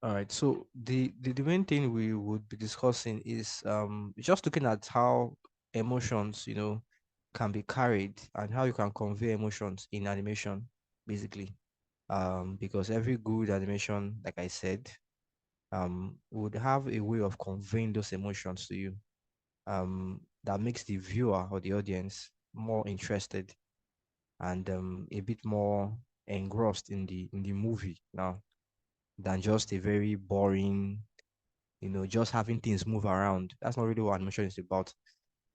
All right. So the main thing we would be discussing is just looking at how emotions, can be carried and how you can convey emotions in animation, basically. Because every good animation, like I said, would have a way of conveying those emotions to you. That makes the viewer or the audience more interested and a bit more engrossed in the movie now than just a very boring, just having things move around. That's not really what animation is about.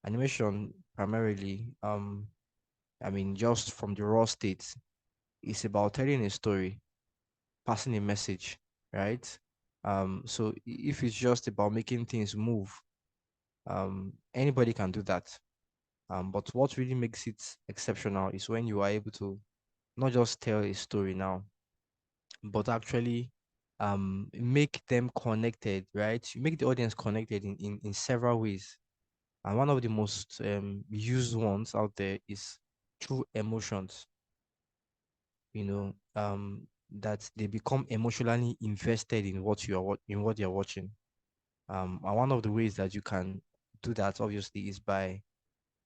Animation primarily, I mean, just from the raw state, is about telling a story, passing a message, right? So if it's just about making things move, anybody can do that. But what really makes it exceptional is when you are able to not just tell a story now, but actually make them connected, right? You make the audience connected in several ways. And one of the most used ones out there is through emotions, that they become emotionally invested in what in what you're watching. And one of the ways that you can do that obviously is by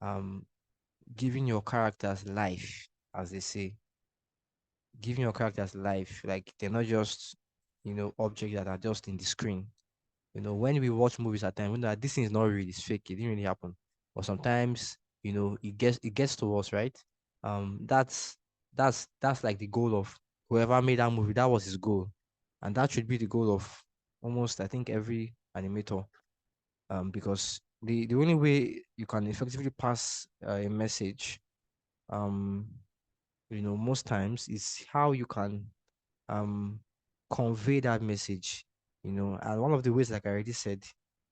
um giving your characters life, as they say, giving your characters life. Like they're not just, objects that are just in the screen. When we watch movies at times, we know that this thing is not real, it's fake, it didn't really happen. But sometimes, it gets to us, right? That's like the goal of whoever made that movie. That was his goal. And that should be the goal of almost, I think, every animator. Because the only way you can effectively pass a message, um, most times is how you can um convey that message, and one of the ways, like I already said,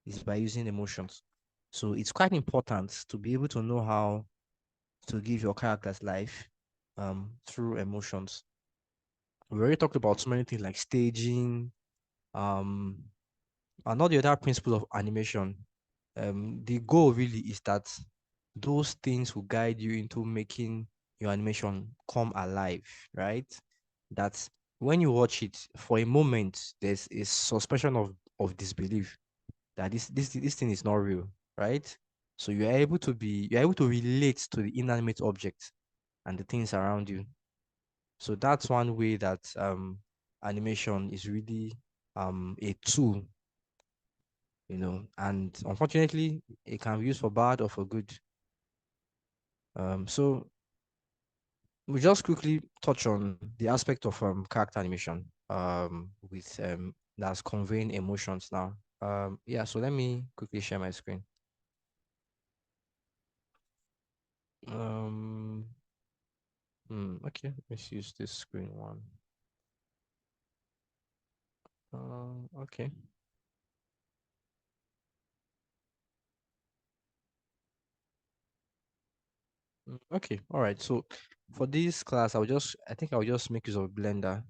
is by using emotions. So it's quite important to be able to know how to give your characters life through emotions. We already talked about so many things like staging, um and all the other principles of animation. The goal really is that those things will guide you into making your animation come alive, right? That when you watch it for a moment, there's a suspension of disbelief that this thing is not real, right? So you're able to relate to the inanimate object and the things around you. So that's one way that animation is really a tool, and unfortunately it can be used for bad or for good. So we just quickly touch on the aspect of character animation with that's conveying emotions now. Yeah, so let me quickly share my screen. Um okay, let's use this screen one. Okay. Okay, all right. So for this class, I think I'll just make use of Blender.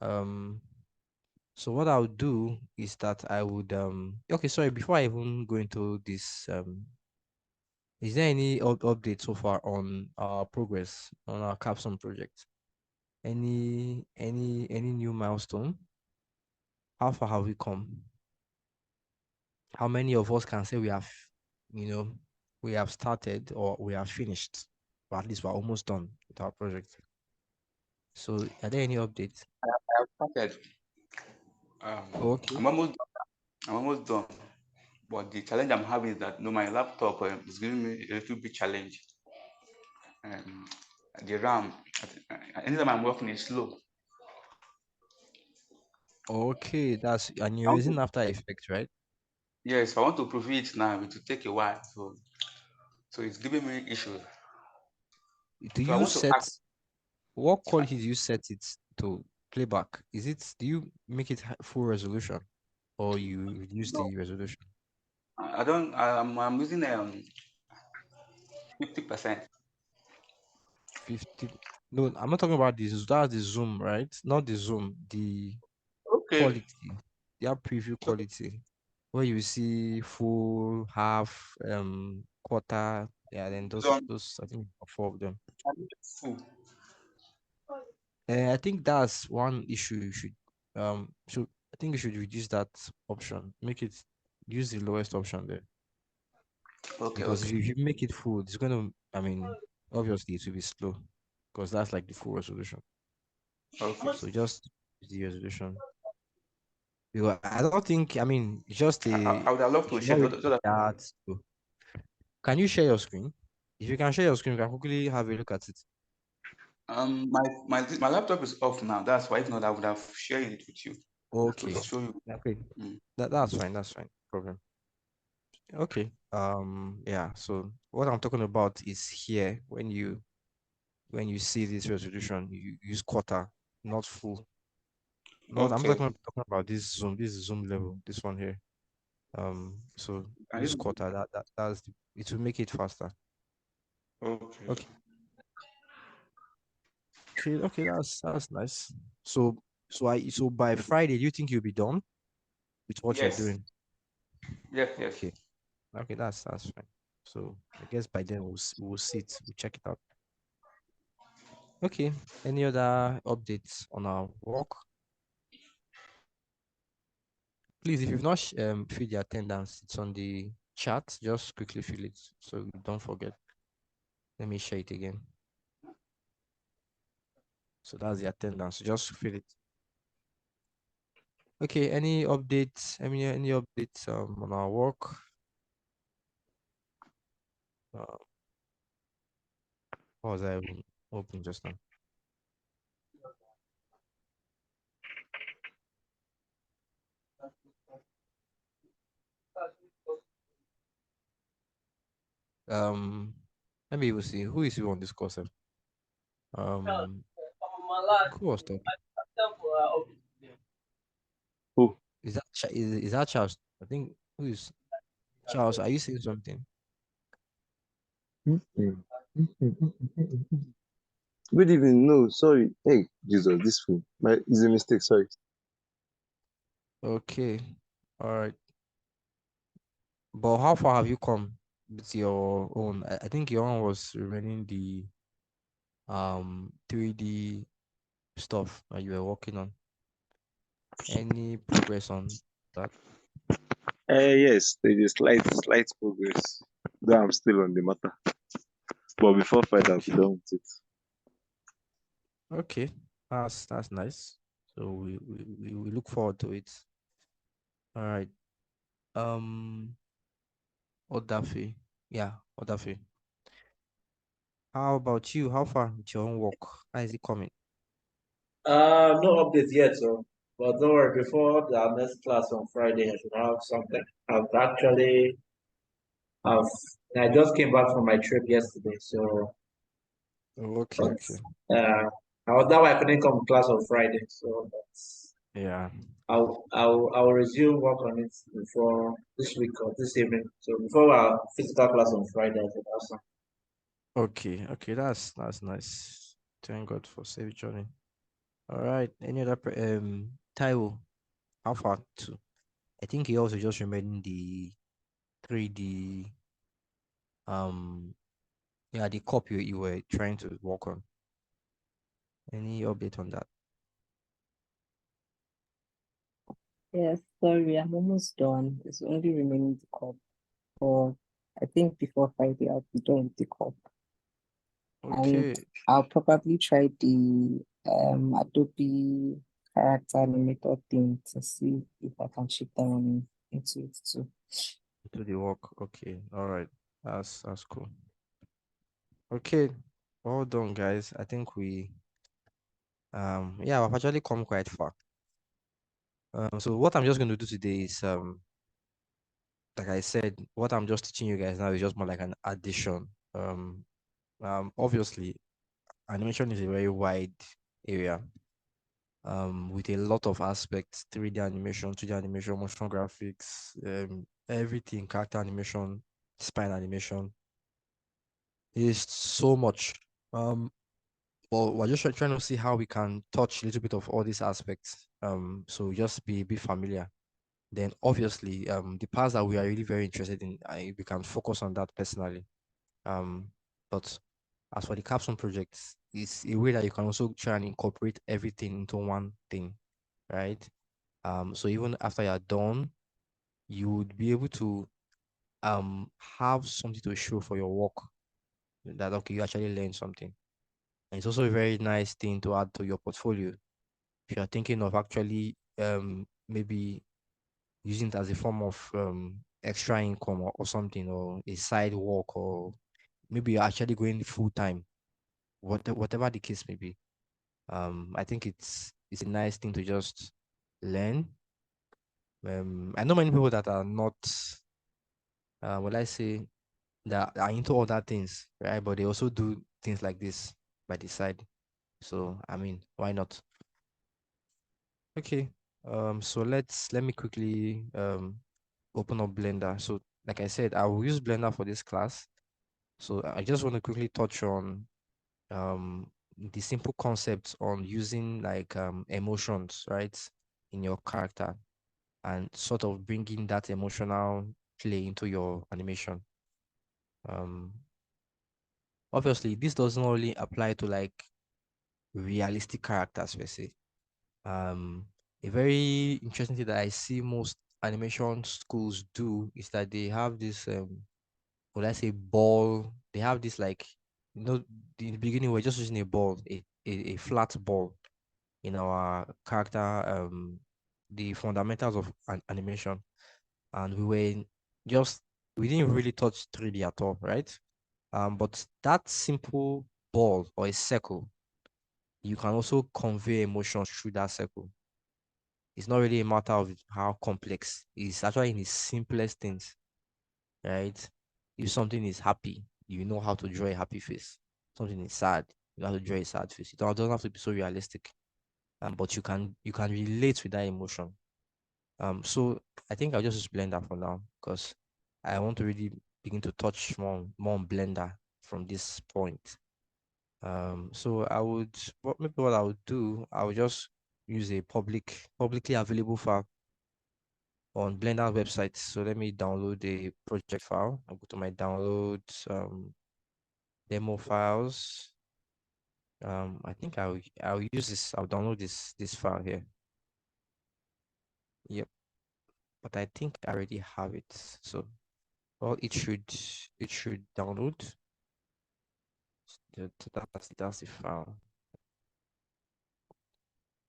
Um so what I'll do is that I would okay, sorry, before I even go into this, is there any update so far on our progress on our capstone project? Any new milestone? How far have we come? How many of us can say you know, we have started or we have finished, or at least we're almost done with our project? So, are there any updates? I have started. Okay. I'm almost done. But the challenge I'm having is that no, my laptop is giving me a little bit challenge. Um, the RAM, anytime I'm working, is slow. Okay, and I you're want using to, After Effects, right? yes, if I want to prove it now, it will take a while. So it's giving me issues. Do So I you want to set ask. what quality do you set it to playback? Do you make it full resolution or you reduce No, the resolution? I don't. I'm using 50%. 50. No, I'm not talking about this. That's the zoom, right? Not the zoom, the Okay. quality, their preview quality, where you see full, half, quarter. Yeah, then It's those on those I think four of them. full. I think that's one issue you should. I think you should reduce that option. Make it use the lowest option there. Okay, Because if okay, you, if you make it full, it's gonna, I mean, obviously it will be slow. Because that's like the full resolution. okay. So just use the resolution. Because I don't think, I mean, it's just I a, would have loved it to should share not really so be that that slow. Can you share your screen? If you can share your screen, we can quickly have a look at it. my laptop is off now. That's why if not I would have shared it with you to Okay. show you. Okay. Mm. That's fine. That's fine. Problem. Okay. Yeah. So what I'm talking about is here when you see this resolution, you use quarter, not full. Not I'm Okay. talking about this zoom level, this one here. So And use this, quarter. It will make it faster. okay. Okay. Okay. Okay. That's nice. So so by Friday, do you think you'll be done with what you're Yes. doing? Yes. Yes. Okay. Okay. That's fine. So I guess by then we'll see it. We'll check it out. Okay. Any other updates on our work? Please, if you've not filled the attendance, it's on the chat. Just quickly fill it so you don't forget. Let me share it again. So that's the attendance. Just fill it. Okay. Any updates? Any updates on our work? Uh, what was I even open just now? Um, Let me even see who is you on this course. Um, who was talking? Oh, Is that Charles? I think who is Charles? Are you saying something? mm, mm, mm, mm, mm, mm, mm. Good evening. No, sorry. Hey, Jesus, this phone. My is a mistake. Sorry. Okay. All right. But how far have you come with your own? I think your own was remaining the 3D stuff that you were working on. Any progress on that? Yes, there is slight progress. Though I'm still on the matter. But before Friday, I'll be Okay. done with it. Okay. That's nice. So we look forward to it. All right. Um Odafe. Yeah, Odafe. How about you? How far with your own work? How is it coming? No updates yet, so but don't worry, before the next class on Friday, I should have something. I've I just came back from my trip yesterday, so Okay, but okay. uh that why I couldn't come to class on Friday. So that's Yeah. I'll resume work on it before this week or this evening. So before our physical class on Friday, I should have some. Okay, okay, that's nice. Thank God for safe journey. All right. Any other Taiwo, how far too? I think he also just remaining the 3D yeah, the copy you were trying to work on. Any update on that? Yes, sorry, I'm almost done. It's only remaining the cup. Or I think before Friday I'll be done with the cup. And Okay. I'll probably try the Adobe character animator thing to see if I can chip down into it too. To the work. Okay. All right. That's cool. Okay. Well done, guys. I think we yeah, we've actually come quite far. So what I'm just going to do today is like I said, what I'm just teaching you guys now is just more like an addition. Obviously, animation is a very wide area. With a lot of aspects: 3D animation, 2D animation, motion graphics, everything, character animation, spine animation. Is so much. But we're just trying to see how we can touch a little bit of all these aspects. So just be a bit familiar. Then obviously, the parts that we are really very interested in, we can focus on that personally. But as for the capstone projects, it's a way that you can also try and incorporate everything into one thing, right? So even after you're done, you would be able to have something to show for your work that okay, you actually learned something. And it's also a very nice thing to add to your portfolio. If you're thinking of actually maybe using it as a form of extra income or something, or a side work, or maybe you're actually going full time, whatever the case may be. I think it's a nice thing to just learn. I know many people that are not, what I say, that are into other things, right? But they also do things like this by the side. So I mean, why not? Okay. So let me quickly open up Blender. So like I said, I will use Blender for this class. So I just want to quickly touch on the simple concepts on using like emotions, right, in your character, and sort of bringing that emotional play into your animation. Um, Obviously, this doesn't only apply to like realistic characters per se. Um, a very interesting thing that I see most animation schools do is that they have this would I say ball? They have this like in the beginning we're just using a ball, a flat ball in our character the fundamentals of animation, and just we didn't really touch 3D at all, right? But that simple ball or a circle, you can also convey emotions through that circle. It's not really a matter of how complex. It's actually in the simplest things, right? If something is happy, you know how to draw a happy face. Something is sad, you know how to draw a sad face. It don't have to be so realistic. But you can relate with that emotion. So I think I'll just use Blender for now because I want to really begin to touch more on Blender from this point. So maybe what I would do, I would just use a publicly available file on Blender website. So let me download the project file. I'll go to my downloads, demo files. I think I'll use this. I'll download this file here. Yep, but I think I already have it. So well, it should download. That's the file.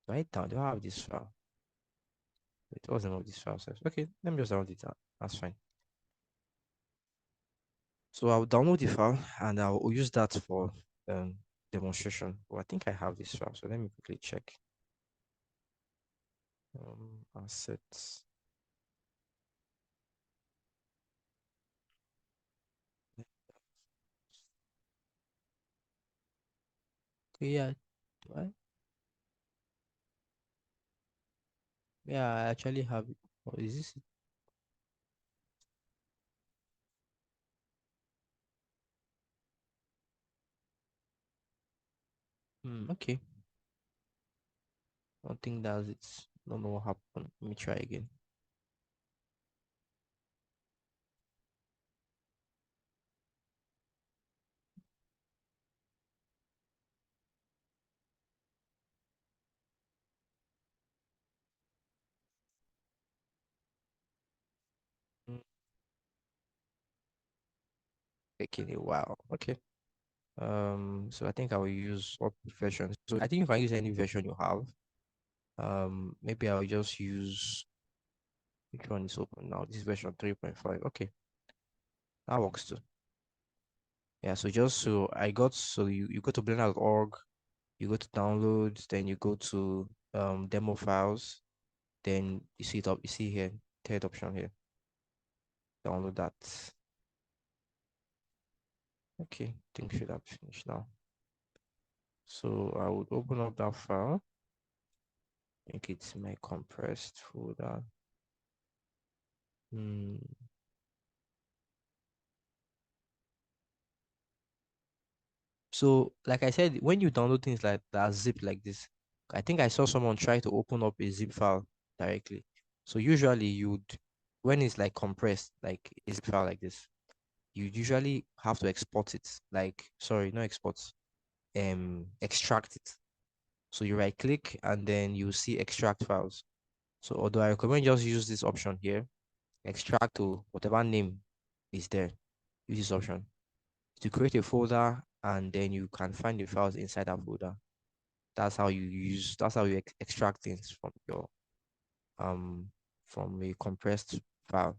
Right down. Do I have this file? It wasn't of this file says. Okay, let me just download it. That's fine. So I'll download the file and I'll use that for demonstration. Well, I think I have this file, so let me quickly check. Assets. Okay, yeah. Do I? Yeah, I actually have it. Oh, is this it? Okay. I don't think that's it. Don't know what happened. Let me try again. Mm, Taking a while. Okay. So I think I will use what version. So I think you can use any version you have. Maybe I'll just use which one is open now. This is version 3.5. Okay, that works too. Yeah, so just so I got so you go to blender.org, you go to downloads, then you go to demo files, then you see here, third option here. Download that. Okay, think should have finished now. So I would open up that file. I think it's my compressed folder. Hmm. So, like I said, when you download things like that zip like this, I think I saw someone try to open up a zip file directly. So usually when it's like compressed, like a zip file like this, you usually have to export it. Like, sorry, not export, extract it. So you right click and then you see extract files. So although I recommend just use this option here, extract to whatever name is there. Use this option to create a folder, and then you can find the files inside that folder. That's how you extract things from your from a compressed file.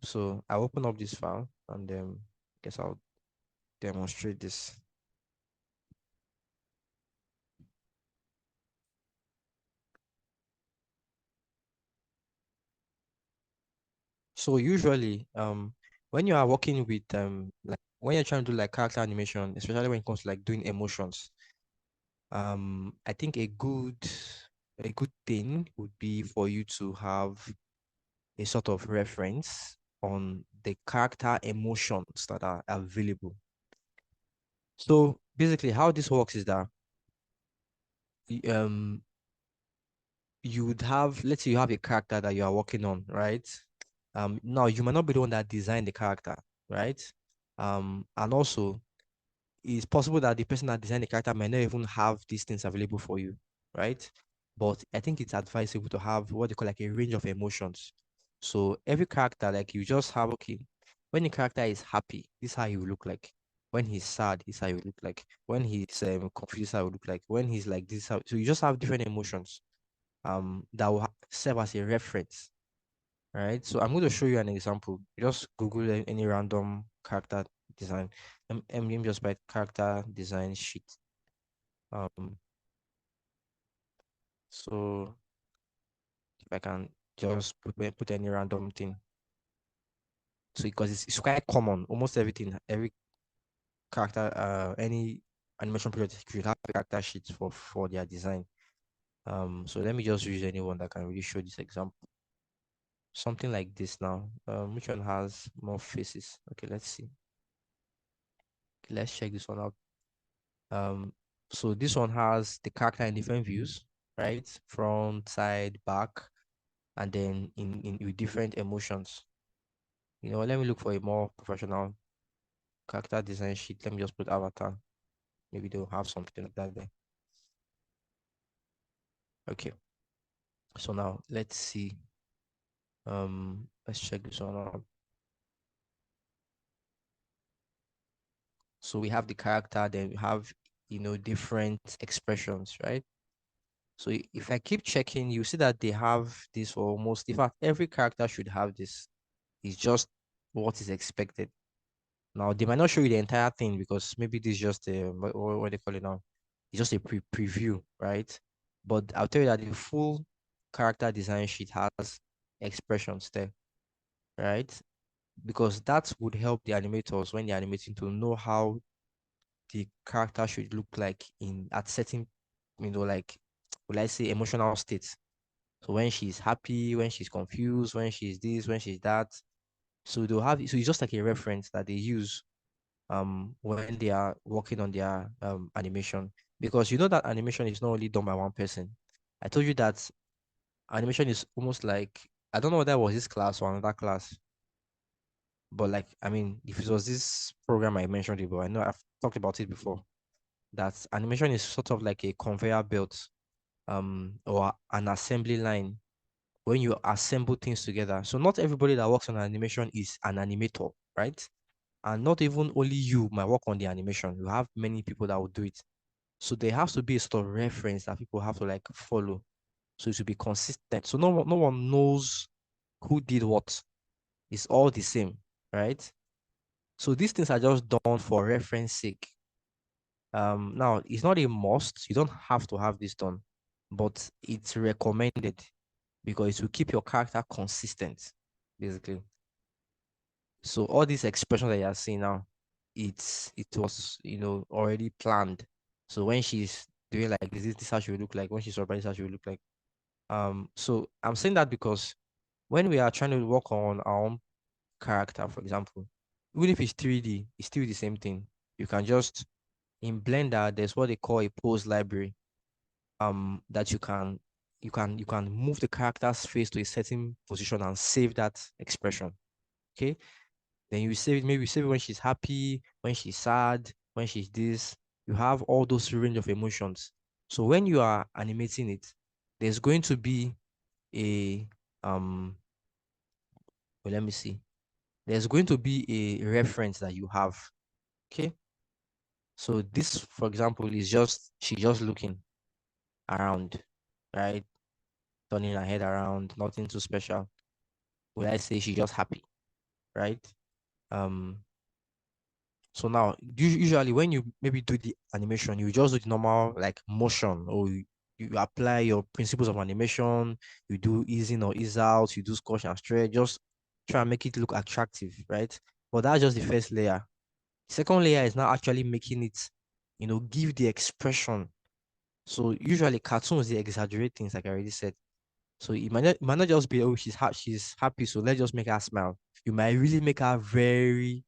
So I'll open up this file, and then I guess I'll demonstrate this. So usually, when you are working with like when you're trying to do like character animation, especially when it comes to like doing emotions, I think a good thing would be for you to have a sort of reference on the character emotions that are available. So basically, how this works is that um you would have, let's say you have a character that you are working on, right? Now you might not be the one that designed the character, right? And also it's possible that the person that designed the character might not even have these things available for you, right? But I think it's advisable to have what they call like a range of emotions. So every character, like you just have, okay, when the character is happy, this is how he will look like. When he's sad, this is how he will look like. When he's confused, this is how he will look like. When he's like this, so you just have different emotions that will serve as a reference, right? So I'm going to show you an example. Just Google any random character design. I'm just by character design sheet. Um, so if I can just put any random thing. So because it's quite common, almost every character, any animation project should have a character sheet for their design. So let me just use anyone that can really show this example. Something like this now. Which one has more faces? Okay, let's see. Okay, let's check this one out. Um, so this one has the character in different views, right? Front, side, back, and then in with different emotions. Let me look for a more professional character design sheet. Let me just put avatar. Maybe they'll have something like that there. Okay. So now let's see. Let's check this one out. So we have the character, then we have different expressions, right? So if I keep checking, you see that they have this for almost, in fact, every character should have this. It's just what is expected. Now they might not show you the entire thing because maybe this is just a what they call it now. It's just a preview, right? But I'll tell you that the full character design sheet has expressions there, right? Because that would help the animators when they're animating to know how the character should look like in at certain, like will I say emotional states. So when she's happy, when she's confused, when she's this, when she's that. So they'll have so it's just like a reference that they use when they are working on their animation. Because you know that animation is not only done by one person. I told you that animation is almost like, I don't know whether that was this class or another class, but like I mean, if it was this program I mentioned it, but I know I've talked about it before. That animation is sort of like a conveyor belt, or an assembly line when you assemble things together. So not everybody that works on animation is an animator, right? And not even only you might work on the animation. You have many people that will do it. So there has to be a sort of reference that people have to like follow. So it should be consistent. So no one knows who did what. It's all the same, right? So these things are just done for reference sake. Now it's not a must. You don't have to have this done, but it's recommended because it will keep your character consistent, basically. So all these expressions that you are seeing now, it was already planned. So when she's doing like this is how she will look like. When she's surprised, this is how she will look like. So I'm saying that because when we are trying to work on our own character, for example, even if it's 3D, it's still the same thing. You can just in Blender, there's what they call a pose library. That you can move the character's face to a certain position and save that expression. Okay. Then you save it, maybe you save it when she's happy, when she's sad, when she's this. You have all those range of emotions. So when you are animating it, there's going to be a well, let me see. There's going to be a reference that you have. Okay. So this, for example, is just she just looking around, right? Turning her head around, nothing too special. Will I say she's just happy, right? Um, so now usually when you maybe do the animation, you just do the normal like motion, or you apply your principles of animation, you do ease in or ease out, you do squash and stretch, just try and make it look attractive, right? But that's just the first layer. Second layer is now actually making it, give the expression. So usually cartoons they exaggerate things, like I already said. So it might not just be, oh, she's happy, so let's just make her smile. You might really make her very,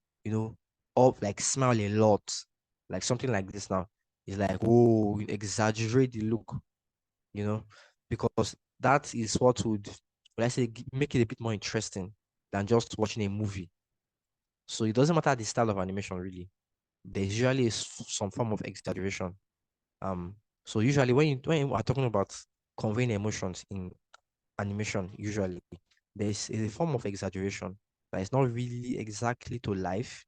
up, like smile a lot. Like something like this now. It's like, oh, you exaggerate the look, you know, because that is what would, I say, make it a bit more interesting than just watching a movie. So it doesn't matter the style of animation, really. There's usually some form of exaggeration. Um, so usually when you are talking about conveying emotions in animation, usually there's a form of exaggeration that is not really exactly to life,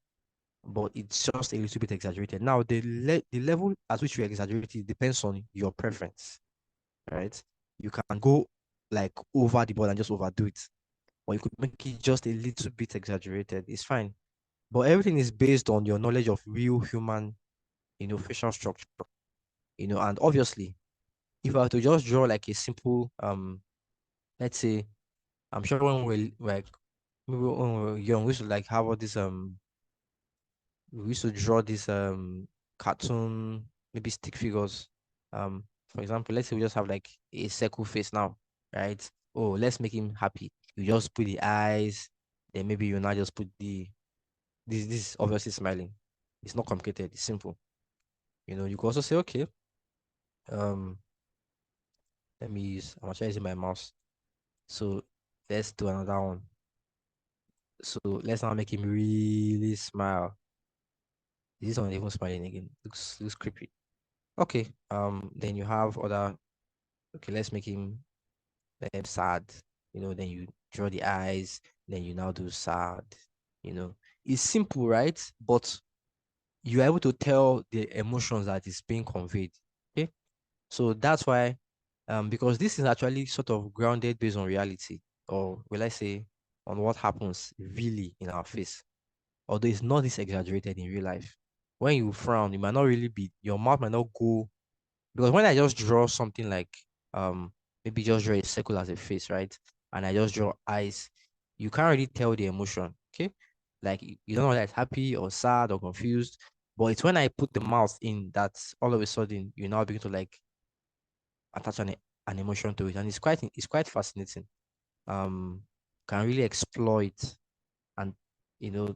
but it's just a little bit exaggerated. Now, the level at which you exaggerate it depends on your preference, right? You can go like over the board and just overdo it, or you could make it just a little bit exaggerated. It's fine, but everything is based on your knowledge of real human, facial structure, and obviously, if I were to just draw like a simple, let's say, I'm sure when we like maybe when we were young, we used to like have all this we used to draw this cartoon, maybe stick figures. For example, let's say we just have like a circle face now, right? Oh, let's make him happy. You just put the eyes, then maybe you now just put this is obviously smiling. It's not complicated, it's simple. You can also say, okay, um, I'm actually using my mouse. So let's do another one. So let's now make him really smile. This one even smiling again. Looks creepy. Okay. Then you have other. Okay, let's make him sad. Then you draw the eyes. Then you now do sad. You know, it's simple, right? But you're able to tell the emotions that is being conveyed. Okay. So that's why, because this is actually sort of grounded based on reality, or will I say, on what happens really in our face. Although it's not this exaggerated in real life. When you frown, it might not really be, your mouth might not go, because when I just draw something like um maybe just draw a circle as a face, right? And I just draw eyes, you can't really tell the emotion. Okay. Like you don't know that it's happy or sad or confused. But it's when I put the mouth in that all of a sudden you now begin to like attach an emotion to it. And it's quite fascinating. Um can really exploit and you know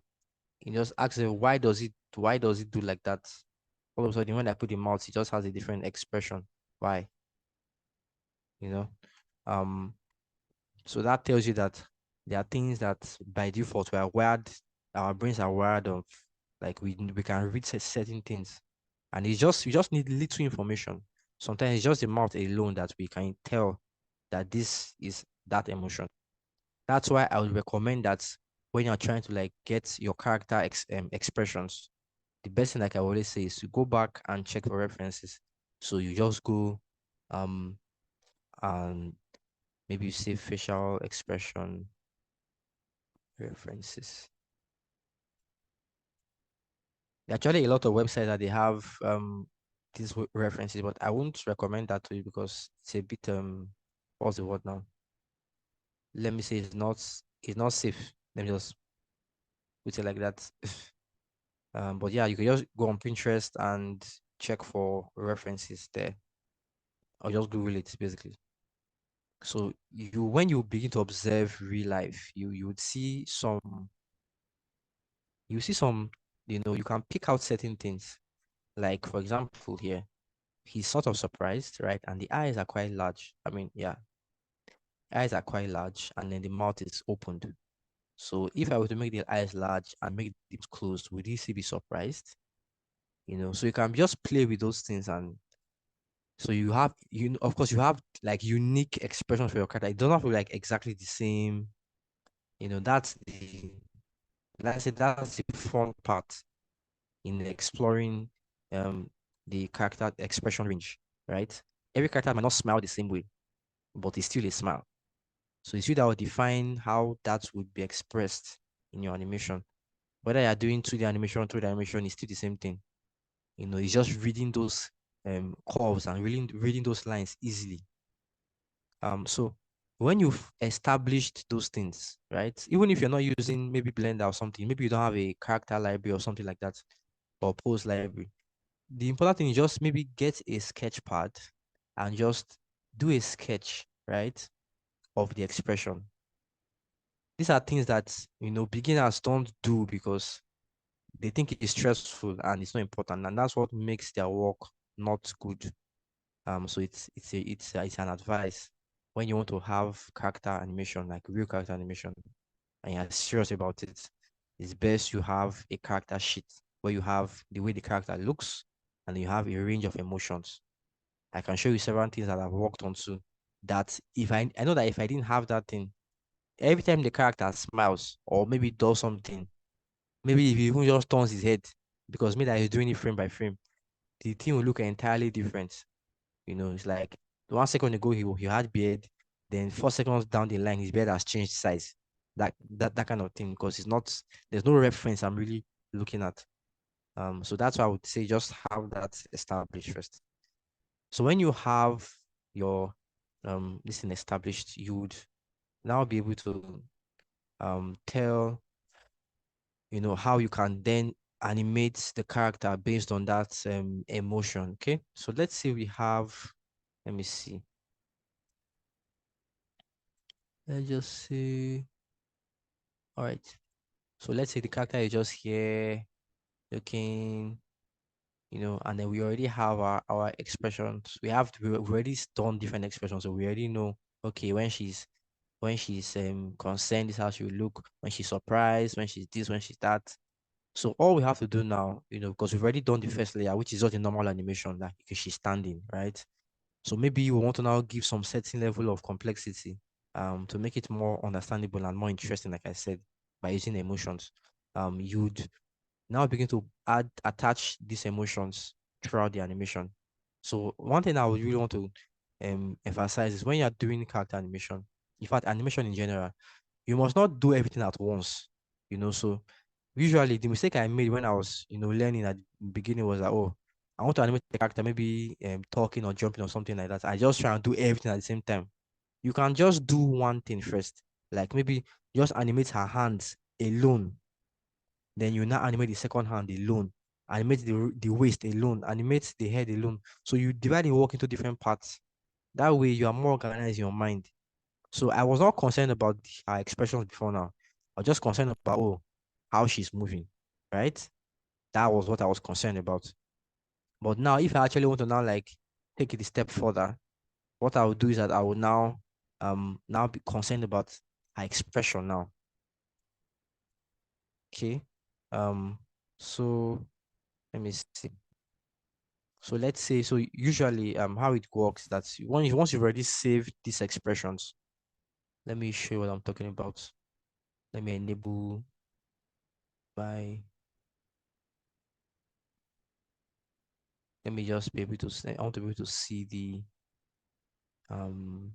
you just ask them why does it do like that? All of a sudden when I put the mouth, it just has a different expression. Why? You know? Um so that tells you that there are things that by default we are wired, our brains are wired of, like we can read certain things. And it's just you just need little information. Sometimes it's just the mouth alone that we can tell that this is that emotion. That's why I would recommend that when you're trying to like get your character expressions, the best thing like I always say is to go back and check for references. So you just go um and maybe you say facial expression references. There are actually a lot of websites that they have these references, but I won't recommend that to you because it's a bit what's the word now? Let me say it's not safe. Let me just put it like that. But yeah, you can just go on Pinterest and check for references there, or just Google it basically. So when you begin to observe real life, you see some, you can pick out certain things. Like for example, here he's sort of surprised, right? And the eyes are quite large. I mean, yeah, eyes are quite large, and then the mouth is opened. So if I were to make the eyes large and make the lips closed, would he still be surprised? So you can just play with those things and So you have, of course, you have like unique expressions for your character. It doesn't have to be like exactly the same. That's the let's say that's the fun part in exploring um the character expression range, right? Every character might not smile the same way, but it's still a smile. So it's you that will define how that would be expressed in your animation. Whether you're doing 2D animation, 3D animation, it's still the same thing. It's just reading those curves and reading those lines easily. So when you've established those things, right? Even if you're not using maybe Blender or something, maybe you don't have a character library or something like that, or pose library. The important thing is just maybe get a sketch pad and just do a sketch, right, of the expression. These are things that beginners don't do because they think it's stressful and it's not important, and that's what makes their work not good. So it's an advice when you want to have character animation, like real character animation, and you're serious about it. It's best you have a character sheet where you have the way the character looks and you have a range of emotions. I can show you several things that I've worked on too. That if I know that if I didn't have that thing, every time the character smiles or maybe does something, maybe if he even just turns his head, because me that he's doing it frame by frame, the thing will look entirely different. It's like 1 second ago he had beard, then 4 seconds down the line his beard has changed size. That kind of thing, because it's not there's no reference I'm really looking at. So that's why I would say just have that established first. So when you have your this thing established, you would now be able to tell how you can then animate the character based on that emotion. Okay, so let's say we have, let me see, let's just see. All right, so let's say the character is just here looking, and then we already have our expressions. We've already done different expressions, so we already know, okay, when she's concerned, this is how she will look. When she's surprised, when she's this, when she's that. So all we have to do now, because we've already done the first layer, which is just a normal animation, like because she's standing, right? So maybe we want to now give some certain level of complexity, to make it more understandable and more interesting, like I said, by using emotions. You'd now begin to attach these emotions throughout the animation. So one thing I would really want to emphasize is when you're doing character animation, in fact, animation in general, you must not do everything at once. So usually the mistake I made when I was, learning at the beginning was that, oh, I want to animate the character, maybe talking or jumping or something like that. I just try and do everything at the same time. You can just do one thing first, like maybe just animate her hands alone. Then you now animate the second hand alone, animate the waist alone, animate the head alone. So you divide the work into different parts. That way you are more organized in your mind. So I was not concerned about her expressions before now. I was just concerned about, oh, how she's moving, right? That was what I was concerned about. But now, if I actually want to now like take it a step further, what I would do is that I would now be concerned about her expression now. Okay. Um. So let me see. So let's say, so usually how it works, that's once you've already saved these expressions. Let me show you what I'm talking about. Let me enable by let me just be able to say, I want to be able to see the um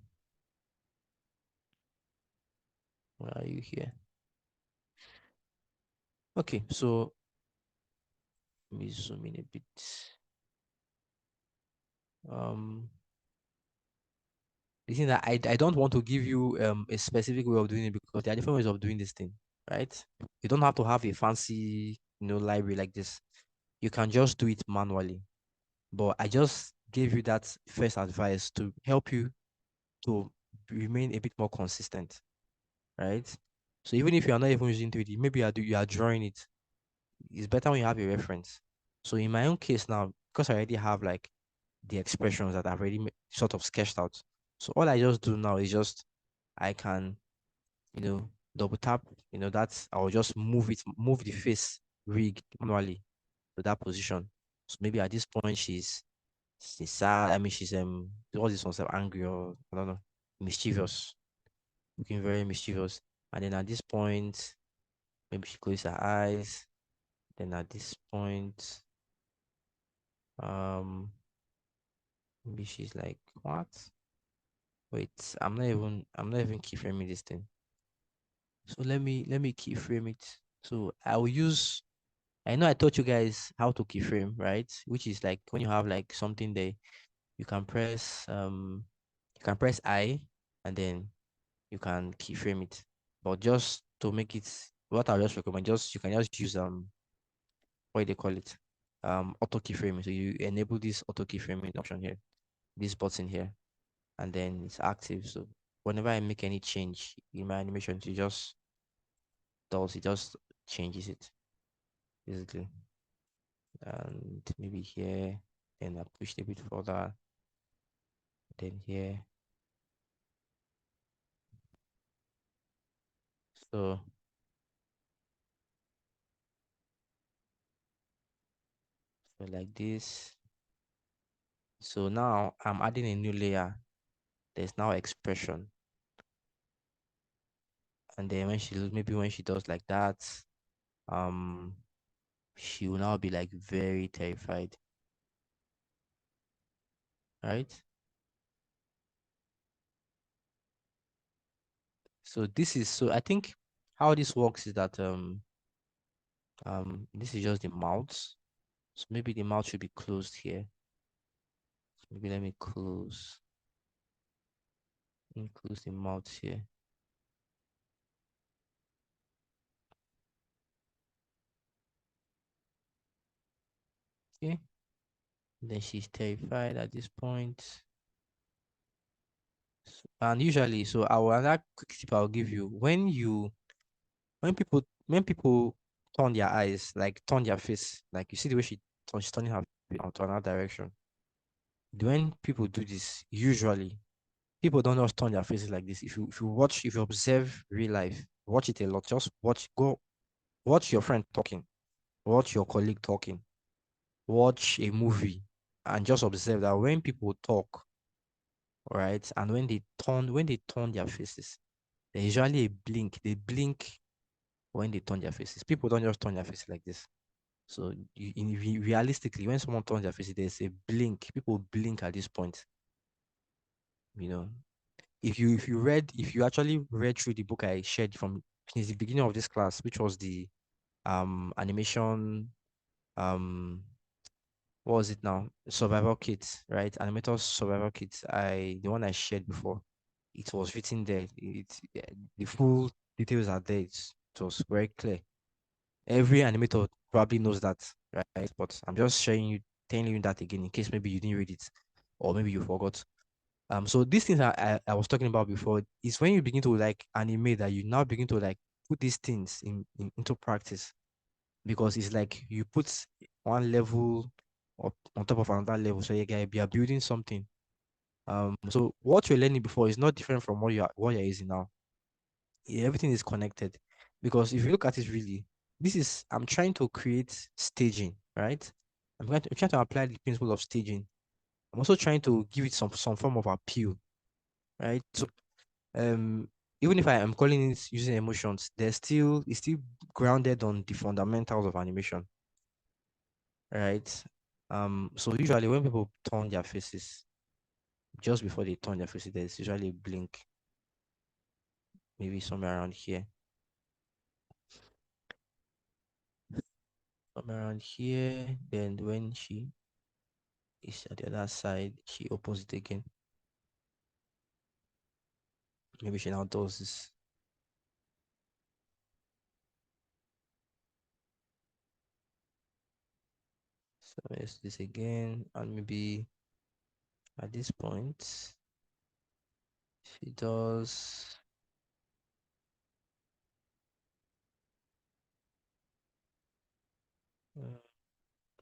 where are you here? Okay, so let me zoom in a bit. Um the thing that I don't want to give you a specific way of doing it, because there are different ways of doing this thing, right? You don't have to have a fancy, library like this. You can just do it manually. But I just gave you that first advice to help you to remain a bit more consistent, right? So even if you are not even using 3D, maybe you are drawing it. It's better when you have a reference. So in my own case now, because I already have like the expressions that I've already sort of sketched out. So all I just do now is just I can, double tap, that's I'll just move the face rig manually to that position. So maybe at this point She's sad. I mean, she's what's this one? Angry or I don't know, mischievous, looking very mischievous. And then at this point, maybe she closes her eyes. Then at this point, um, maybe she's like, what? Wait, I'm not even keyframing this thing. So let me keyframe it. So I will use. I know I taught you guys how to keyframe, right? Which is like when you have like something there, you can press I, and then you can keyframe it. But just to make it, what I just recommend, just you can just use what do they call it? Auto keyframing. So you enable this auto keyframing option here, this button here, and then it's active. So whenever I make any change in my animation, it just changes it basically. And maybe here, then I pushed a bit further, then here. So like this. So now I'm adding a new layer. There's now expression. And then maybe when she does like that, um, she will now be like very terrified, right? So I think how this works is that this is just the mouth. So maybe the mouth should be closed here. So maybe let me close the mouth here. Okay. Then she's terrified at this point. And usually, so another quick tip I'll give you when people turn their eyes, like turn their face, like you see the way she's turning her face to another direction. When people do this, usually people don't just turn their faces like this. If you observe real life, watch it a lot. Just watch your friend talking, watch your colleague talking, watch a movie, and just observe that when people talk, right, and when they turn their faces, there's usually a blink. They blink when they turn their faces. People don't just turn their faces like this. So realistically, when someone turns their face, there's a blink. People blink at this point. You know, if you actually read through the book I shared from since the beginning of this class, which was the animation, um what was it now? Survival kit, right? Animator's survival kit. The one I shared before. It was written there. The full details are there. It was very clear. Every animator probably knows that, right? But I'm just telling you that again in case maybe you didn't read it or maybe you forgot. So these things I was talking about before is when you begin to like animate that you now begin to like put these things into practice because it's like you put one level up on top of another level. So you're building something. So what you're learning before is not different from what you're using now. Everything is connected because if you look at it really, I'm trying to create staging, right? I'm trying to apply the principle of staging. I'm also trying to give it some form of appeal, right? So um even if I am calling it using emotions, it's still grounded on the fundamentals of animation, right? So usually when people turn their faces, just before they turn their faces, there's usually a blink, maybe somewhere around here. Somewhere around here. Then when she is at the other side, she opens it again. Maybe she now does this. So let's this again, and maybe at this point, she does.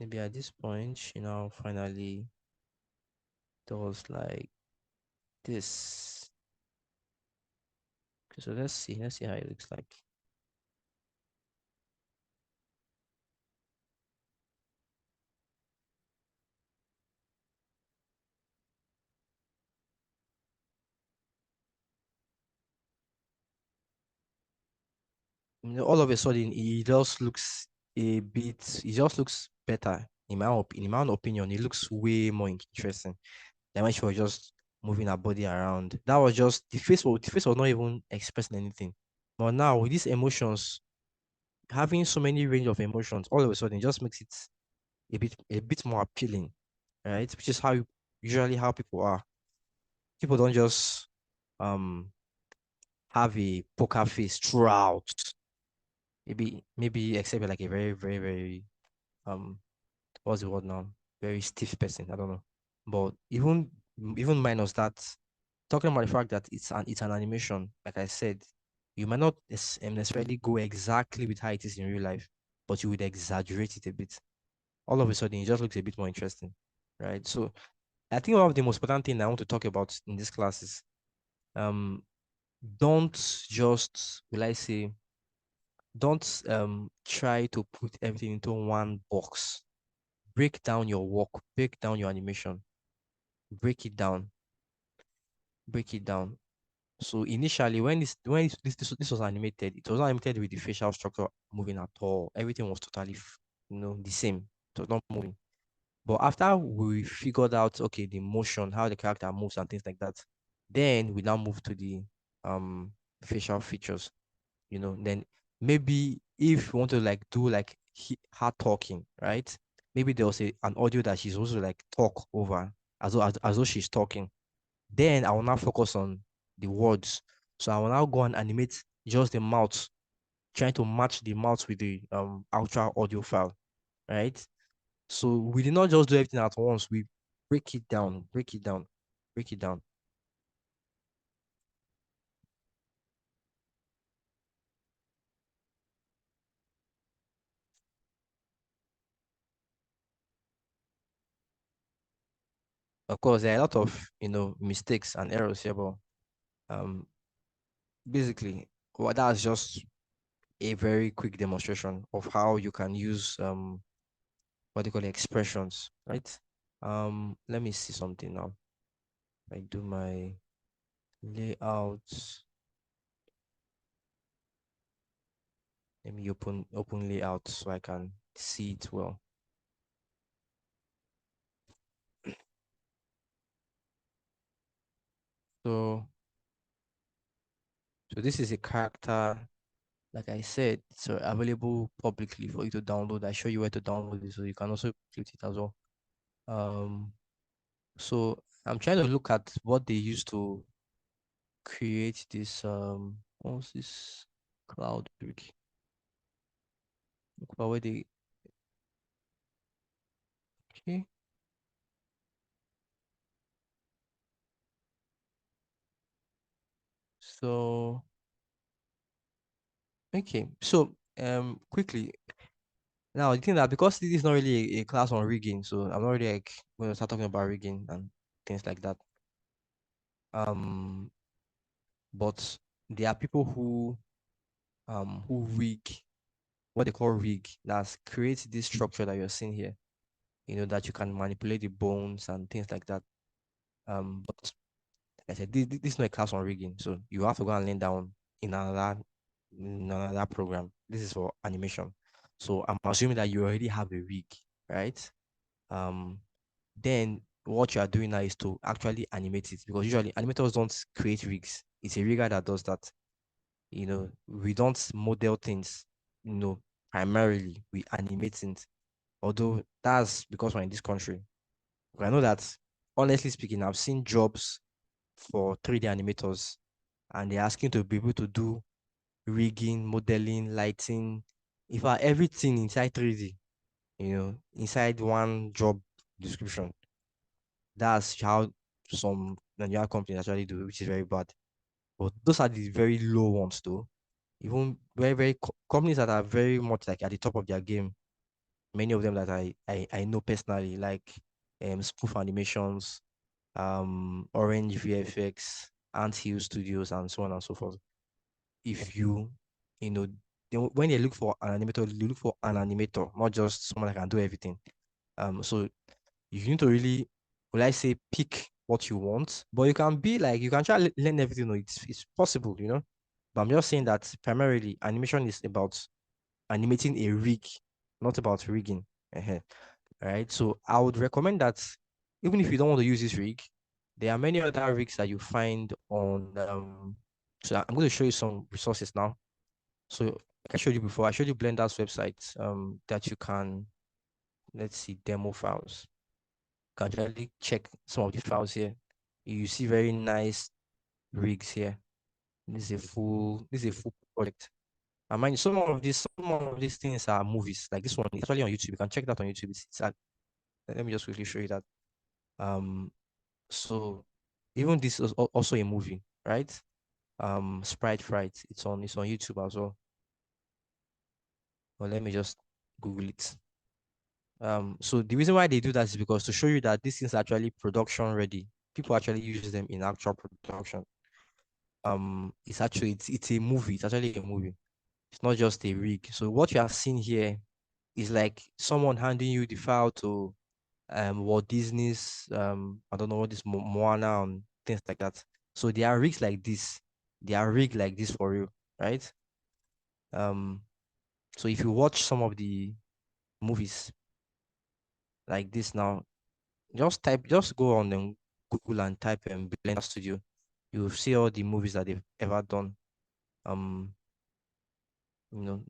Maybe at this point, she now finally does like this. Okay, so let's see how it looks like. all of a sudden it just looks it just looks better in my own opinion. It looks way more interesting than when she was just moving her body around. That was just the face was not even expressing anything. But now with these emotions, having so many range of emotions, all of a sudden just makes it a bit more appealing, right? Which is usually how people are. People don't just um have a poker face throughout. Maybe except you're like a very, very, very um what's the word now? Very stiff person. I don't know. But even minus that, talking about the fact that it's an animation, like I said, you might not necessarily go exactly with how it is in real life, but you would exaggerate it a bit. All of a sudden, it just looks a bit more interesting, right? So I think one of the most important thing I want to talk about in this class is um don't just will I say don't try to put everything into one box. Break down your work, break down your animation, break it down, break it down. So initially, when this was animated, it was not animated with the facial structure moving at all. Everything was totally, the same. It was not moving. But after we figured out, okay, the motion, how the character moves and things like that, then we now move to the um facial features. Then maybe if you want to like do like her talking, right? Maybe there was an audio that she's also like talk over as though she's talking. Then I will now focus on the words. So I will now go and animate just the mouth, trying to match the mouth with the actual audio file, right? So we did not just do everything at once. We break it down, break it down, break it down. Of course, there are a lot of mistakes and errors here, but um basically, well, that's just a very quick demonstration of how you can use what they call expressions, right? Let me see something now. I do my layouts. Let me open layout so I can see it well. So this is a character. Like I said, it's available publicly for you to download. I show you where to download it, so you can also play with it as well. Um, so I'm trying to look at what they used to create this. What's this cloud brick? Look at where they. Okay, so quickly now the thing that because this is not really a class on rigging, so I'm not really like going to start talking about rigging and things like that. Um, but there are people who rig what they call rig that creates this structure that you're seeing here. That you can manipulate the bones and things like that. But like I said, this is not a class on rigging, so you have to go and learn down in another program. This is for animation. So I'm assuming that you already have a rig, right? Um, then what you are doing now is to actually animate it because usually animators don't create rigs. It's a rigger that does that. We don't model things, primarily we animate things. Although that's because we're in this country. But I know that, honestly speaking, I've seen jobs for 3D animators and they're asking to be able to do rigging, modeling, lighting, in fact, everything inside 3D, inside one job description. That's how some Nigerian companies actually do, which is very bad. But those are the very low ones, though. Even very, very companies that are very much like at the top of their game. Many of them that I know personally, like Spoof Animations, Orange VFX, Ant Hill Studios, and so on and so forth. If you know, when they look for an animator, they look for an animator, not just someone that can do everything. So you need to really, will I say, pick what you want, but you can be like, you can try learn everything. It's possible. But I'm just saying that primarily animation is about animating a rig, not about rigging. uh Right. So I would recommend that even if you don't want to use this rig, there are many other rigs that you find on. So I'm going to show you some resources now. So like I showed you before, I showed you Blender's website that you can, let's see, demo files. You can actually check some of these files here. You see very nice rigs here. This is a full project. I mean, some of these things are movies. Like this one, it's actually on YouTube. You can check that on YouTube. Let me just quickly show you that. Um, so even this is also a movie, right? Sprite Fright. It's on YouTube as well. Well, let me just Google it. So the reason why they do that is because to show you that this is actually production ready. People actually use them in actual production. It's a movie. It's actually a movie. It's not just a rig. So what you are seeing here is like someone handing you the file to Walt Disney's I don't know what this Moana and things like that. So they are rigs like this. They are rigged like this for you, right? Um, so if you watch some of the movies like this now, just go on Google and type Blender Studio. You'll see all the movies that they've ever done. Um,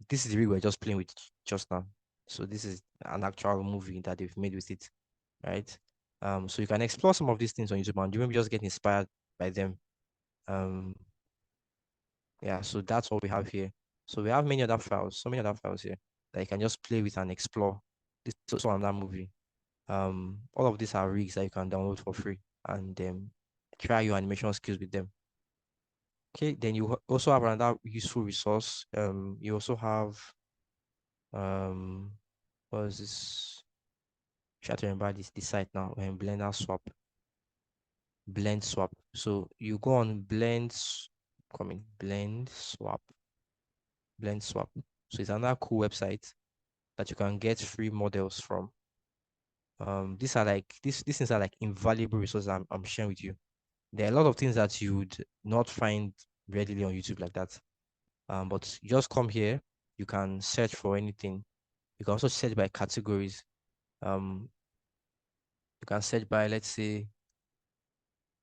this is the rig we're just playing with just now. So this is an actual movie that they've made with it, right? So you can explore some of these things on YouTube and you maybe just get inspired by them. Um, yeah, so that's what we have here. So we have many other files, so many other files here that you can just play with and explore. This is also another movie. All of these are rigs that you can download for free and try your animation skills with them. Okay, then you also have another useful resource. You also have um, what is this? Try to remember the site now. Blender Swap, Blend Swap. So you go on Blend Swap, Blend Swap. So it's another cool website that you can get free models from. These are like these things are like invaluable resources I'm sharing with you. There are a lot of things that you would not find readily on YouTube like that. But you just come here, you can search for anything. You can also search by categories. Um, you can search by, let's say,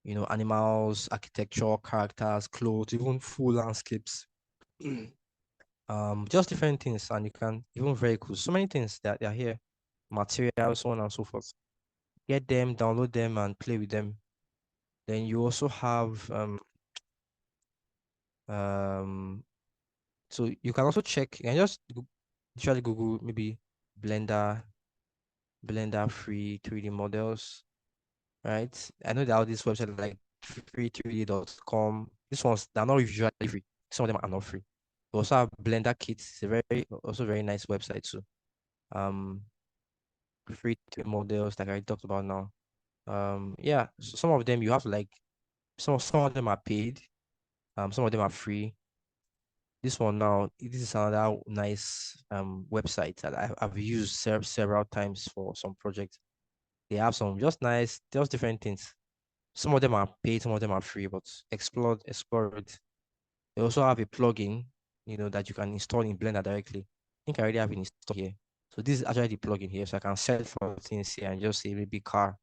animals, architecture, characters, clothes, even full landscapes. Just different things, and you can even vehicles. So many things that are here, materials, so on and so forth. Get them, download them, and play with them. Then you also have um so you can also check. You can just literally Google maybe Blender free 3D models, right? I know there are these websites like free3d.com. These ones they're not usually free. Some of them are not free. We also have Blender Kits. It's a very nice website too. Um, free 3D models like I talked about now. Yeah, so some of them you have like some of them are paid. Some of them are free. This one now, this is another nice website that I've used several times for some projects. They have some just different things. Some of them are paid, some of them are free, but explore it. They also have a plugin, that you can install in Blender directly. I think I already have it installed here. So this is actually the plugin here. So I can set for things here and just say maybe car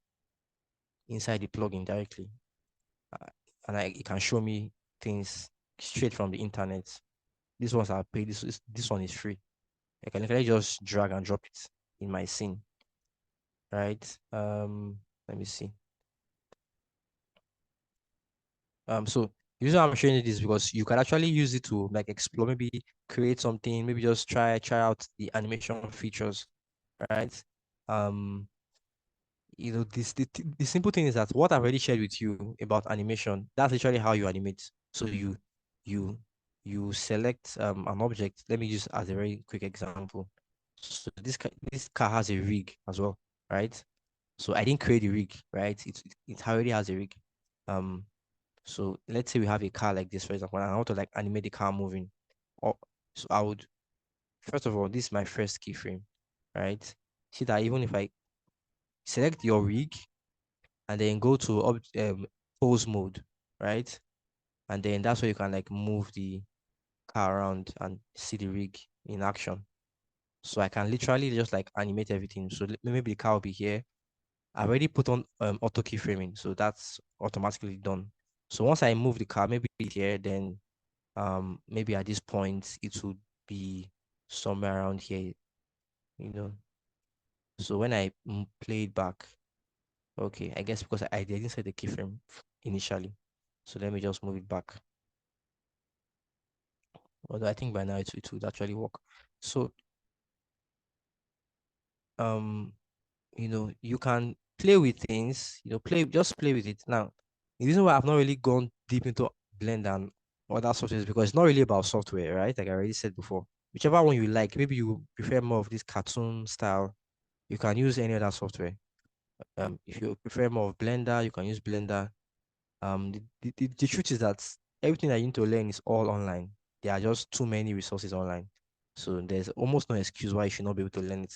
inside the plugin directly. Uh, and it can show me things straight from the internet. These ones are paid. This one is free. I can literally just drag and drop it in my scene, right? Let me see. So the reason I'm showing you this is because you can actually use it to like explore, maybe create something, maybe just try out the animation features, right? Um, the simple thing is that what I've already shared with you about animation, that's literally how you animate. So you you select an object. Let me use as a very quick example. So this car has a rig as well, right? So I didn't create the rig, right? It already has a rig. Um, so let's say we have a car like this, for example, and I want to like animate the car moving. Or so I would first of all, this is my first keyframe, right? See that even if I select your rig and then go to pose mode, right? And then that's where you can like move the car around and see the rig in action. So I can literally just like animate everything. So maybe the car will be here. I already put on auto keyframing, so that's automatically done. So once I move the car, maybe here, then maybe at this point it would be somewhere around here, you know. So when I play it back, okay, I guess because I didn't set the keyframe initially. So let me just move it back. Although I think by now it would actually work. So um you can play with things, just play with it. Now, the reason why I've not really gone deep into Blender and other software is because it's not really about software, right? Like I already said before. Whichever one you like, maybe you prefer more of this cartoon style, you can use any other software. If you prefer more of Blender, you can use Blender. The truth is that everything that you need to learn is all online. There are just too many resources online. So there's almost no excuse why you should not be able to learn it.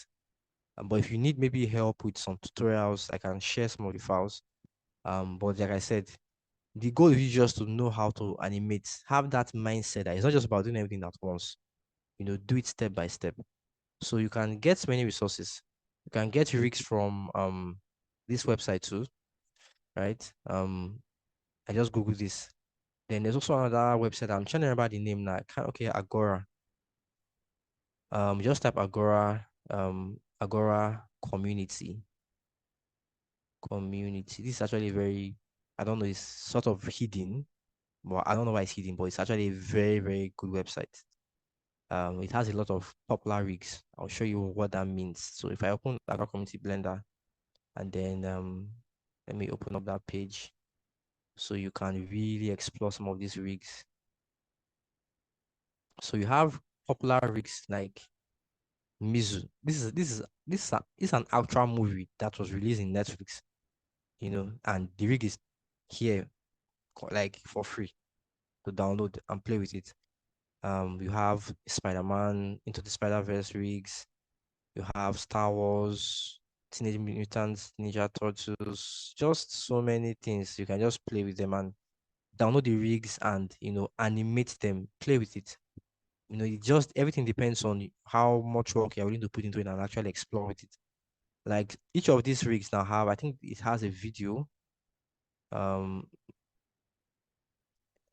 But if you need maybe help with some tutorials, I can share some of the files. But like I said, the goal is just to know how to animate, have that mindset that it's not just about doing everything at once. Do it step by step. So you can get many resources. You can get rigs from this website too, right? I just Google this. Then there's also another website. I'm trying to remember the name now. Okay, Agora. Just type Agora, Agora community. This is actually very, I don't know, it's sort of hidden. Well, I don't know why it's hidden, but it's actually a very, very good website. It has a lot of popular rigs. I'll show you what that means. So if I open Agora Community Blender and then let me open up that page so you can really explore some of these rigs. So you have popular rigs like Mizu. This is an actual movie that was released in Netflix, and the rig is here like for free to download and play with it. You have Spider-Man, Into the Spider-Verse rigs. You have Star Wars, Teenage Mutant Ninja Turtles. Just so many things. You can just play with them and download the rigs and animate them, play with it. It just everything depends on how much work you're willing to put into it and actually explore with it. Like each of these rigs now have, I think it has a video. Um,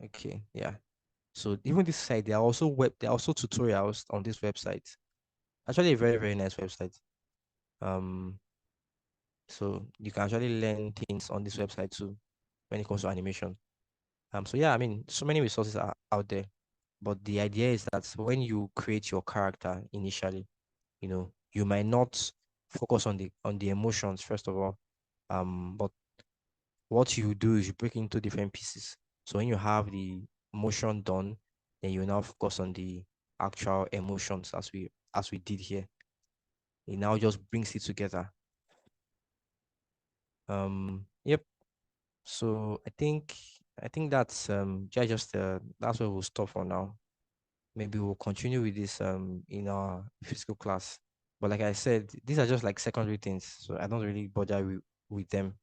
okay, yeah. So even this site, there are also tutorials on this website. Actually, a very, very nice website. Um, so you can actually learn things on this website too when it comes to animation. So yeah, I mean, so many resources are out there, but the idea is that when you create your character initially, you might not focus on the emotions first of all. But what you do is you break into different pieces. So when you have the motion done, then you now focus on the actual emotions as we did here. It now just brings it together. Yep. So I think that's where we'll stop for now. Maybe we'll continue with this in our physical class. But like I said, these are just like secondary things, so I don't really bother with them.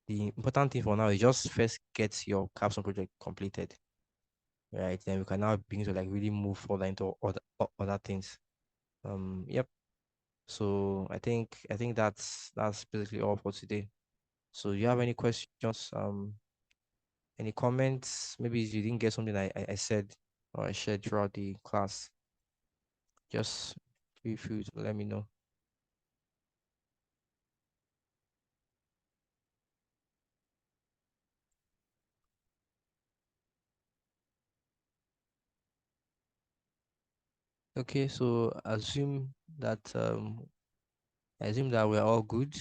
The important thing for now is just first get your capstone project completed, right? Then we can now begin to like really move further into other things. Yep. So I think that's basically all for today. So you have any questions? Any comments? Maybe you didn't get something I said or I shared throughout the class. Just feel free to let me know. Okay, so assume that we're all good.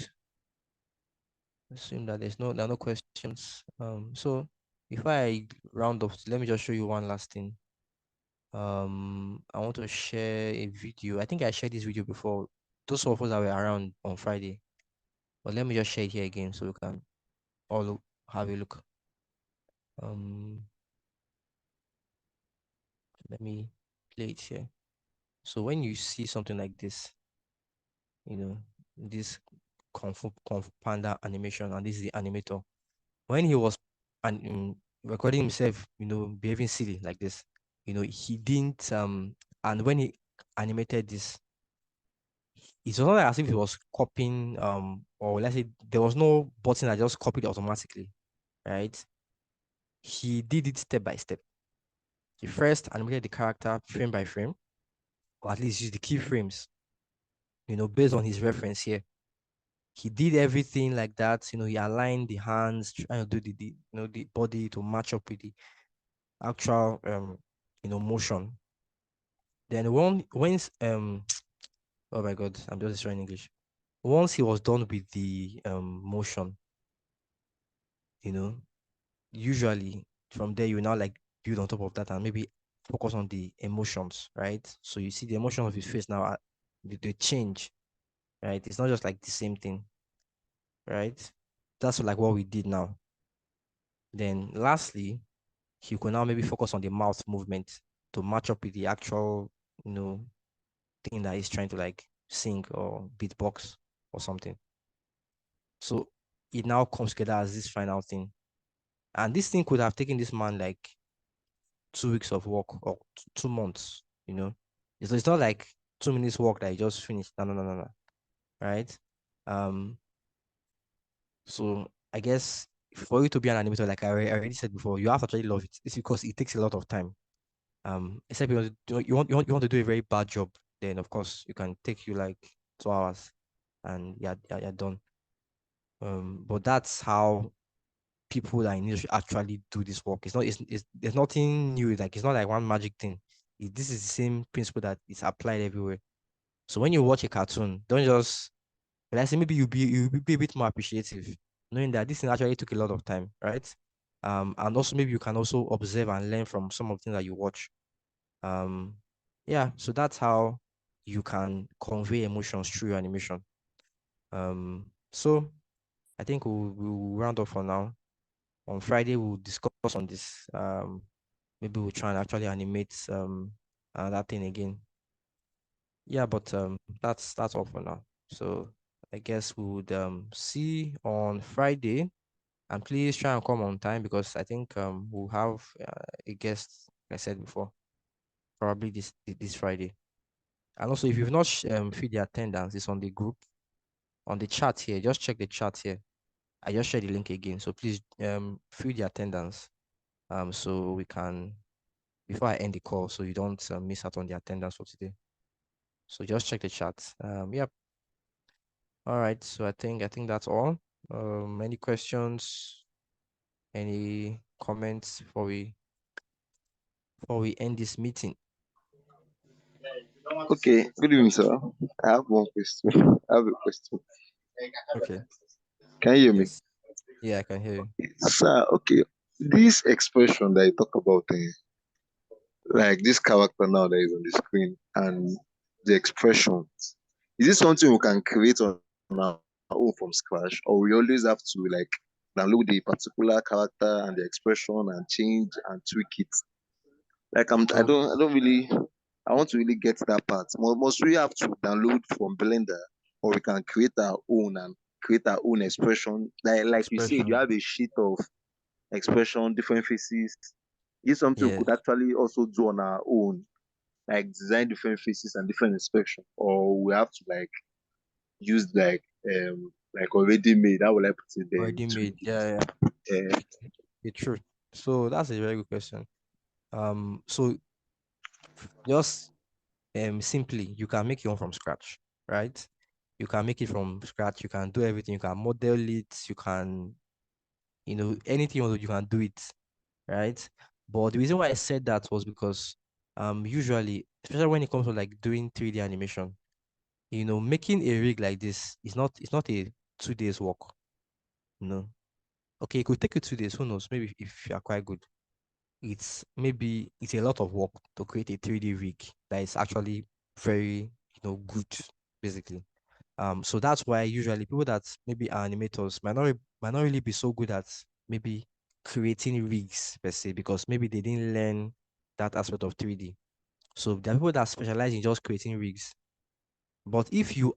Assume that there are no questions. So before I round up, let me just show you one last thing. I want to share a video. I think I shared this video before. Those of us that were around on Friday. But let me just share it here again so we can all have a look. Um, Let me play it here. So when you see something like this, this Kung Fu Panda animation, and this is the animator. When he was recording himself, behaving silly like this, He didn't and when he animated this, it was not like as if he was copying or let's say there was no button that just copied automatically, right? He did it step by step. He first animated the character frame by frame, or at least use the keyframes, based on his reference here. He did everything like that. He aligned the hands, trying to do the body to match up with the actual motion. Then once oh my god, I'm just destroying English. Once he was done with the motion, you know, usually from there you now like build on top of that and maybe focus on the emotions, right? So you see the emotion of his face now, they change, right? It's not just like the same thing, right? That's like what we did now. Then lastly, he could now maybe focus on the mouth movement to match up with the actual, you know, thing that he's trying to like sing or beatbox or something. So it now comes together as this final thing. And this thing could have taken this man like 2 weeks of work or 2 months, It's not like 2 minutes work that he just finished. No, no, no, no, no. Right? Um, so I guess for you to be an animator, like I already said before, you have to actually love it. It's because it takes a lot of time. Except you want to do a very bad job, then of course you can take you like 2 hours and you're done. But that's how people that in industry actually do this work. It's there's nothing new. Like it's not like one magic thing. This is the same principle that is applied everywhere. So when you watch a cartoon, don't just let's say maybe you be a bit more appreciative, knowing that this thing actually took a lot of time, right? And also maybe you can also observe and learn from some of the things that you watch. Um, yeah, so that's how you can convey emotions through your animation. So I think we'll round up for now. On Friday, we'll discuss on this. Maybe we'll try and actually animate another thing again. Yeah, but that's all for now. So I guess we would see on Friday, and please try and come on time because I think we'll have a guest, like I said before, probably this Friday. And also, if you've not filled the attendance, it's on the group, on the chat here. Just check the chat here. I just shared the link again. So please fill the attendance so we can, before I end the call, so you don't miss out on the attendance for today. So just check the chat. Yep. All right. So I think that's all. Any questions? Any comments before we end this meeting? Okay, good evening, sir. I have one question. I have a question. Okay. Can you hear me? Yes. Yeah, I can hear you. Sir, okay. This expression that you talk about, like this character now that is on the screen and the expression, is this something we can create on our own from scratch, or we always have to like download the particular character and the expression and change and tweak it? Like So I don't really, I want to really get that part. Must we have to download from Blender, or we can create our own and create our own expression? Like you said, you expression. have a sheet of expression, different faces. Is something we Yeah. could actually also do on our own, like design different faces and different expression, or we have to like use like already made. How will I put it? Then Already tweak made. Yeah, it. Uh, it's true. So that's a very good question. So just simply you can make your own from scratch, right? You can make it from scratch, you can do everything, you can model it, you can, anything you want to, you can do it, right? But the reason why I said that was because usually, especially when it comes to like doing 3D animation, making a rig like this is not it's not a 2 days work, you know. Okay, it could take you 2 days, who knows, maybe if you are quite good. It's a lot of work to create a 3D rig that is actually very, good, basically. So that's why usually people that maybe are animators might not really be so good at maybe creating rigs per se because maybe they didn't learn that aspect of 3D. So there are people that specialize in just creating rigs. But if you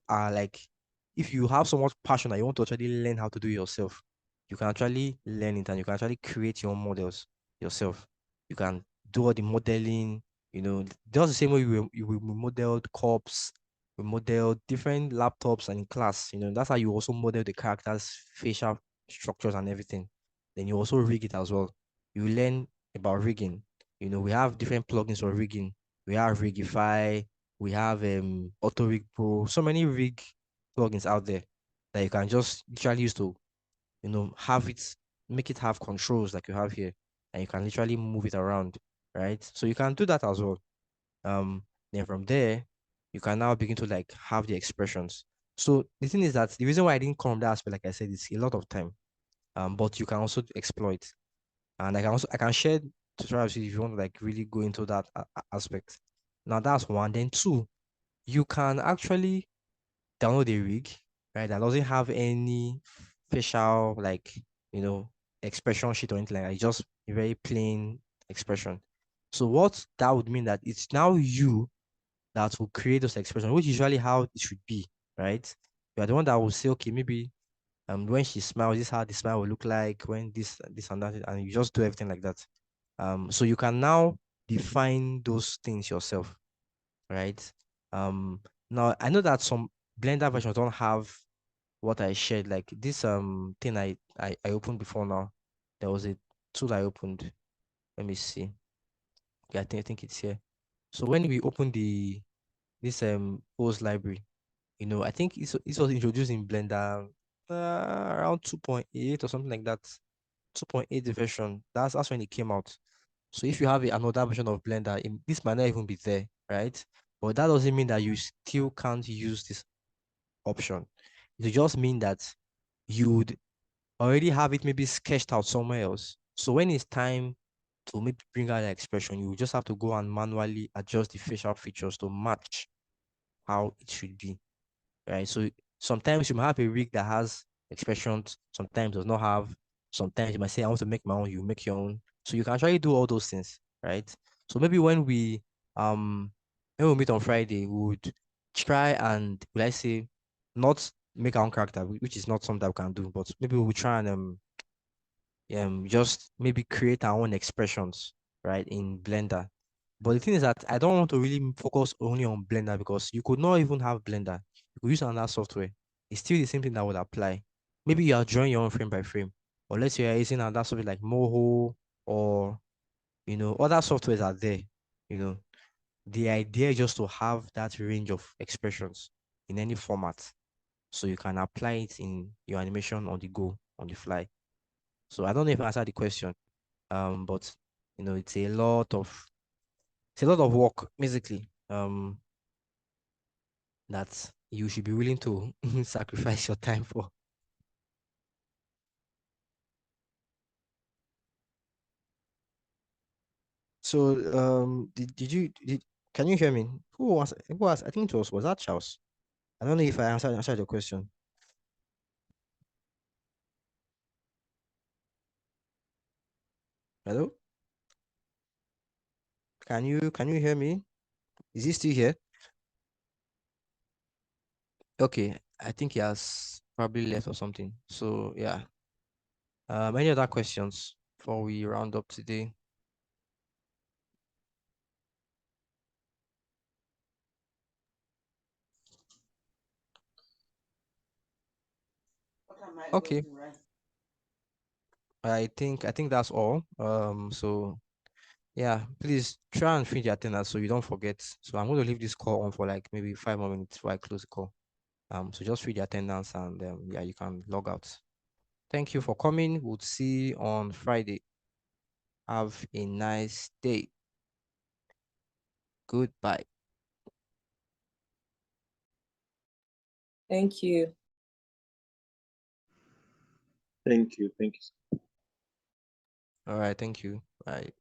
have so much passion that you want to actually learn how to do it yourself, you can actually learn it and you can actually create your own models yourself. You can do all the modeling, just the same way we modeled cups, we modeled different laptops and in class, that's how you also model the characters, facial structures and everything. Then you also rig it as well. You learn about rigging. We have different plugins for rigging. We have Rigify, we have Auto Rig Pro, so many rig plugins out there that you can just literally use to, have it, make it have controls like you have here, and you can literally move it around, right? So you can do that as well. Then from there, you can now begin to like have the expressions. So the thing is that the reason why I didn't come that aspect, like I said, is a lot of time. But you can also exploit, and I can share tutorials if you want to like really go into that aspect. Now that's one. Then two, you can actually download a rig, right, that doesn't have any facial like you know expression sheet or anything like that. It's just a very plain expression. So what that would mean that it's now you that will create those expressions, which is usually how it should be, right? You are the one that will say, okay, maybe when she smiles, this is how the smile will look like when this and that, and you just do everything like that. So you can now define those things yourself, right? Um, Now I know that some Blender versions don't have what I shared, like this thing I opened before now. There was a tool I opened. Let me see. Yeah, I think it's here. So when we open this pose library, I think it was introduced in Blender around 2.8 or something like that. 2.8 version. That's when it came out. So if you have another version of Blender, this might not even be there, right? But that doesn't mean that you still can't use this option. It just mean that you would already have it maybe sketched out somewhere else. So when it's time to maybe bring out the expression, you just have to go and manually adjust the facial features to match how it should be, right? So sometimes you might have a rig that has expressions, sometimes does not have. Sometimes you might say, I want to make my own, you make your own. So you can actually do all those things, right? So maybe um when we meet on Friday, we would try and let's say not make our own character, which is not something that we can do, but maybe we will try and just maybe create our own expressions, right, in Blender. But the thing is that I don't want to really focus only on Blender because you could not even have Blender. You could use another software. It's still the same thing that would apply. Maybe you are drawing your own frame by frame, or let's say you're using another software like Moho or other softwares are there. You know, the idea is just to have that range of expressions in any format, so you can apply it in your animation on the go, on the fly. So I don't know if I answered the question. But it's a lot of work basically. That you should be willing to sacrifice your time for. So can you hear me? Who was I think it was that Charles? I don't know if I answered your question. Hello? Can you hear me? Is he still here? Okay, I think he has probably left or something. So yeah. Any other questions before we round up today? Okay. I think that's all. So yeah, please try and finish your attendance so you don't forget. So I'm going to leave this call on for like maybe 5 more minutes before I close the call. So just read the attendance and yeah, you can log out. Thank you for coming. We'll see you on Friday. Have a nice day. Goodbye. Thank you. Thank you. Thank you. All right. Thank you. Bye.